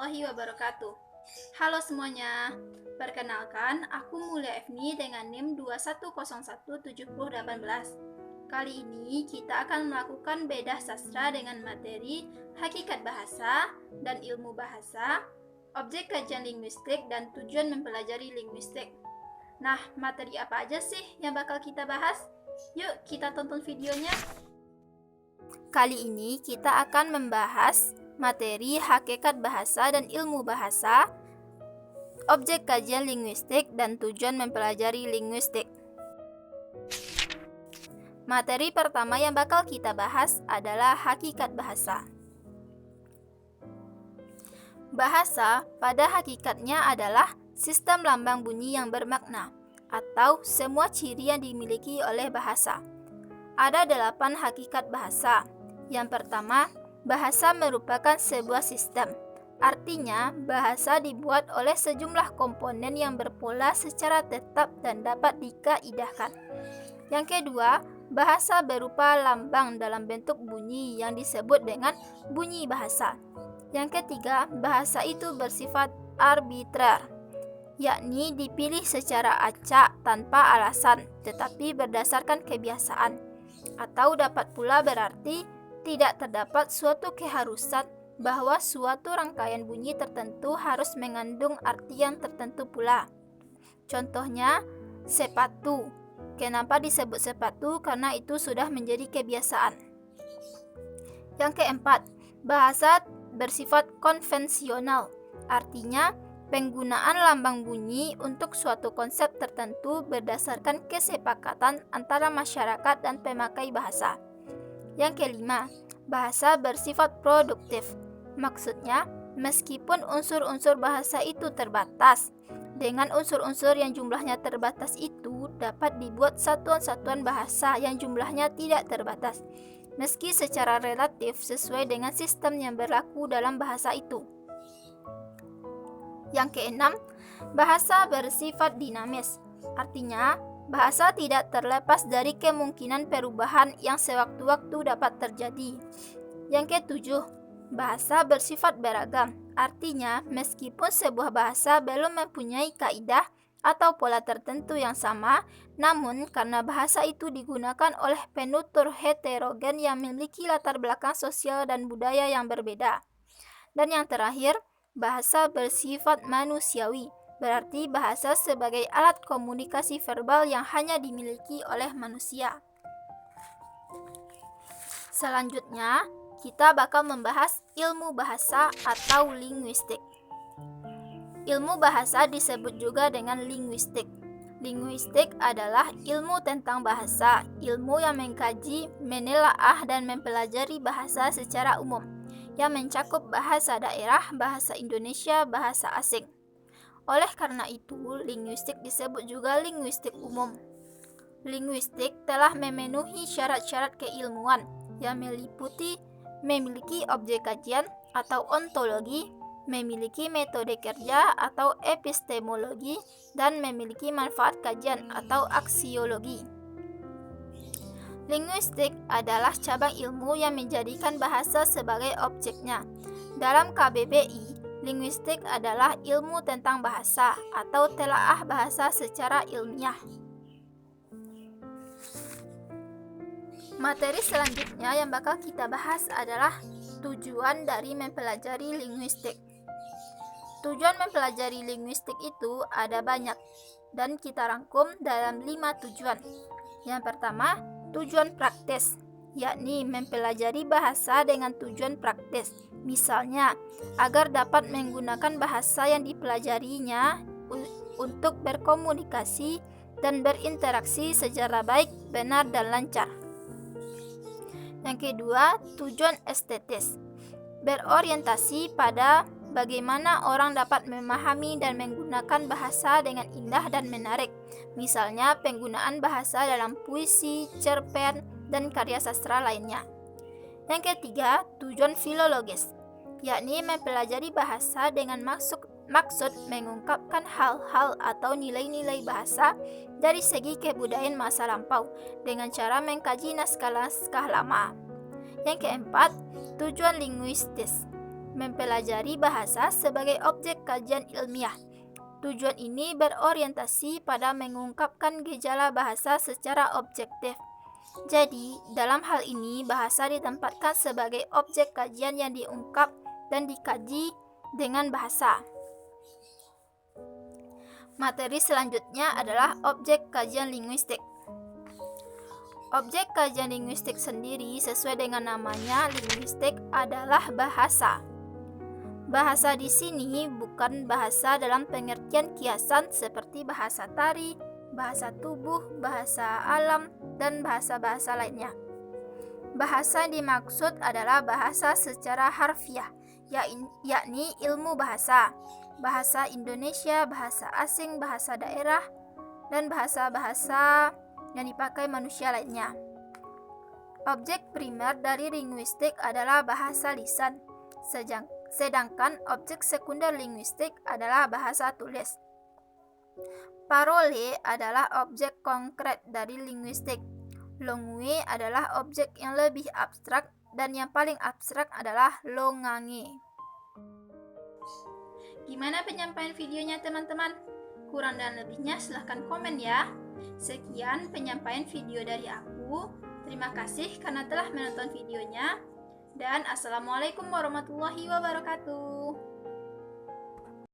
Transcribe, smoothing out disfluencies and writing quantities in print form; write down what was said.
warahmatullahi wabarakatuh. Halo semuanya, perkenalkan aku Mulia Efni dengan NIM 21017018. Kali ini kita akan melakukan bedah sastra dengan materi hakikat bahasa dan ilmu bahasa, objek kajian linguistik dan tujuan mempelajari linguistik. Nah, materi apa aja sih yang bakal kita bahas? Yuk kita tonton videonya. Kali ini kita akan membahas materi hakikat bahasa dan ilmu bahasa, objek kajian linguistik, dan tujuan mempelajari linguistik. Materi pertama yang bakal kita bahas adalah hakikat bahasa. Bahasa pada hakikatnya adalah sistem lambang bunyi yang bermakna, atau semua ciri yang dimiliki oleh bahasa. Ada 8 hakikat bahasa. Yang pertama, bahasa merupakan sebuah sistem. Artinya, bahasa dibuat oleh sejumlah komponen yang berpola secara tetap dan dapat dikaidahkan. Yang kedua, bahasa berupa lambang dalam bentuk bunyi yang disebut dengan bunyi bahasa. Yang ketiga, bahasa itu bersifat arbitrer, yakni dipilih secara acak tanpa alasan, tetapi berdasarkan kebiasaan. Atau dapat pula berarti tidak terdapat suatu keharusan bahwa suatu rangkaian bunyi tertentu harus mengandung artian tertentu pula. Contohnya, sepatu. Kenapa disebut sepatu? Karena itu sudah menjadi kebiasaan. Yang keempat, bahasa bersifat konvensional. Artinya, penggunaan lambang bunyi untuk suatu konsep tertentu berdasarkan kesepakatan antara masyarakat dan pemakai bahasa. Yang kelima, bahasa bersifat produktif. Maksudnya, meskipun unsur-unsur bahasa itu terbatas, dengan unsur-unsur yang jumlahnya terbatas itu dapat dibuat satuan-satuan bahasa yang jumlahnya tidak terbatas, meski secara relatif sesuai dengan sistem yang berlaku dalam bahasa itu. Yang keenam, bahasa bersifat dinamis. Artinya, bahasa tidak terlepas dari kemungkinan perubahan yang sewaktu-waktu dapat terjadi. Yang ketujuh, bahasa bersifat beragam. Artinya, meskipun sebuah bahasa belum mempunyai kaidah atau pola tertentu yang sama, namun karena bahasa itu digunakan oleh penutur heterogen yang memiliki latar belakang sosial dan budaya yang berbeda. Dan yang terakhir, bahasa bersifat manusiawi. Berarti bahasa sebagai alat komunikasi verbal yang hanya dimiliki oleh manusia. Selanjutnya, kita bakal membahas ilmu bahasa atau linguistik. Ilmu bahasa disebut juga dengan linguistik. Linguistik adalah ilmu tentang bahasa, ilmu yang mengkaji, menelaah, dan mempelajari bahasa secara umum, yang mencakup bahasa daerah, bahasa Indonesia, bahasa asing. Oleh karena itu, linguistik disebut juga linguistik umum. Linguistik telah memenuhi syarat-syarat keilmuan yang meliputi memiliki objek kajian atau ontologi, memiliki metode kerja atau epistemologi, dan memiliki manfaat kajian atau aksiologi. Linguistik adalah cabang ilmu yang menjadikan bahasa sebagai objeknya. Dalam KBBI, linguistik adalah ilmu tentang bahasa atau telaah bahasa secara ilmiah. Materi selanjutnya yang bakal kita bahas adalah tujuan dari mempelajari linguistik. Tujuan mempelajari linguistik itu ada banyak dan kita rangkum dalam 5 tujuan. Yang pertama, tujuan praktis, yakni mempelajari bahasa dengan tujuan praktis. Misalnya, agar dapat menggunakan bahasa yang dipelajarinya untuk berkomunikasi dan berinteraksi secara baik, benar, dan lancar. Yang kedua, tujuan estetis, berorientasi pada bagaimana orang dapat memahami dan menggunakan bahasa dengan indah dan menarik. Misalnya, penggunaan bahasa dalam puisi, cerpen, dan karya sastra lainnya. Yang ketiga, tujuan filologis, yakni mempelajari bahasa dengan maksud mengungkapkan hal-hal atau nilai-nilai bahasa dari segi kebudayaan masa lampau dengan cara mengkaji naskah-naskah lama. Yang keempat, tujuan linguistis, mempelajari bahasa sebagai objek kajian ilmiah. Tujuan ini berorientasi pada mengungkapkan gejala bahasa secara objektif. Jadi, dalam hal ini bahasa ditempatkan sebagai objek kajian yang diungkap dan dikaji dengan bahasa. Materi selanjutnya adalah objek kajian linguistik. Objek kajian linguistik sendiri sesuai dengan namanya, linguistik adalah bahasa. Bahasa di sini bukan bahasa dalam pengertian kiasan seperti bahasa tari, bahasa tubuh, bahasa alam, dan bahasa-bahasa lainnya. Bahasa yang dimaksud adalah bahasa secara harfiah, yakni ilmu bahasa, bahasa Indonesia, bahasa asing, bahasa daerah, dan bahasa-bahasa yang dipakai manusia lainnya. Objek primer dari linguistik adalah bahasa lisan, sedangkan objek sekunder linguistik adalah bahasa tulis. Parole adalah objek konkret dari linguistik. Langue adalah objek yang lebih abstrak, dan yang paling abstrak adalah longange. Gimana penyampaian videonya teman-teman? Kurang dan lebihnya silahkan komen ya. Sekian penyampaian video dari aku. Terima kasih karena telah menonton videonya. Dan assalamualaikum warahmatullahi wabarakatuh.